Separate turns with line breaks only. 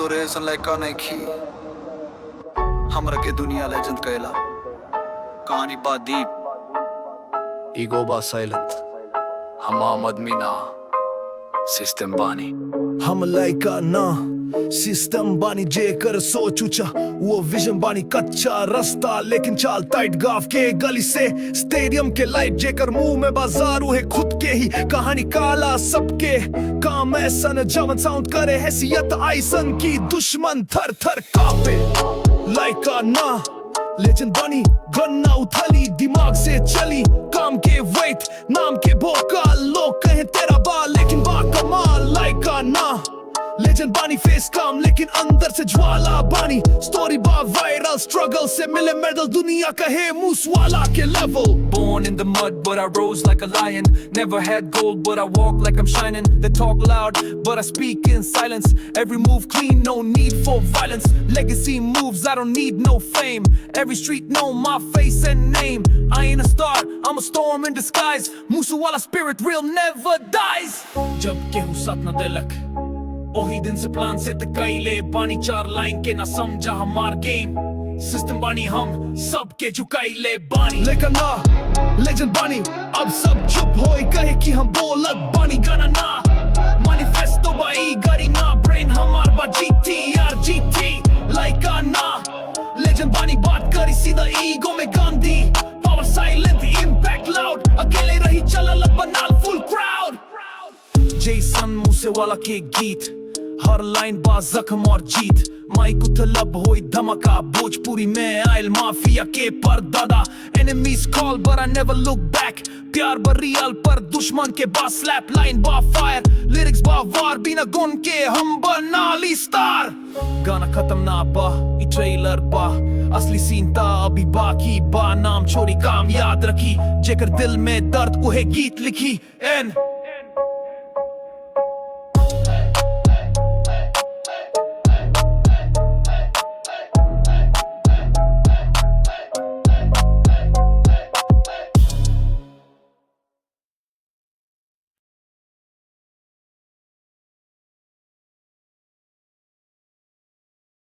तो रेसन लाइका नहीं खी हमरा के दुनिया लेजेंड कहला कहानी बा दीप ईगो बा साइलेंट हम आदमी ना सिस्टम बानी
हम लाइका ना सिस्टम बानी जेकर सोच ऊंचा वो विजन बानी कच्चा रास्ता लेकिन चाल टाइट गाफ के गली से स्टेडियम के लाइट जेकर मुंह में बाजार है खुद के ही कहानी काला सबके काम ऐसा न जवन साउंड करे हैसियत आइसन की दुश्मन थर थर कापे लाइका ना लेजेंड बनी गन्ना उथली दिमाग से चली काम के वेट नाम के भोकाल लोग कहें तेरा बाल लेकिन बा कमाल लाइका ना लेजेंड बानी फेस काम लेकिन अंदर से ज्वाला बानी स्टोरी बा वायरल स्ट्रगल से मिले मेडल दुनिया कहे मूसवाला के लेवल
Born in the mud but I rose like a lion. Never had gold but I walk like I'm shining. They talk loud but I speak in silence. Every move clean, no need for violence. Legacy moves, I don't need no fame. Every street know my face and name. I ain't a star, I'm a storm in disguise. Musawala spirit real never dies. जब केहू साथ न देलक ओही दिन से plan से तकैले बानी चार लाइन के ना समझा हमार गेम सिस्टम बानी हम सबके झुकाइले बानी
लेकिन ना लेजेंड बानी अब सब चुप होई कहे कि हम बोलत बानी गाना ना मैनिफेस्टो बाई गाड़ी ना ब्रेन हमार बा जीटी लाइका ना लेजेंड बानी बात करी सीधा ईगो में Gandhi power silent impact loud अकेले रही चलल बनाल फुल क्राउड जेसन मूसेवाला के गीत हर लाइन बा जख्म और जीत माइक उथलब होई धमाका भोजपुरी में आयल माफिया के परदादा enemies call but I never look bank प्यार बा रियल पर दुश्मन के बा स्लैप लाइन बा फायर लिरिक्स बा वार बिना गुन के हम बनाली स्टार गाना खत्म ना बा ई ट्रेलर बा असली सीन ता अभी बाकी बा नाम छोड़ी काम याद रखी जेकर दिल में दर्द उहे गीत लिखी एन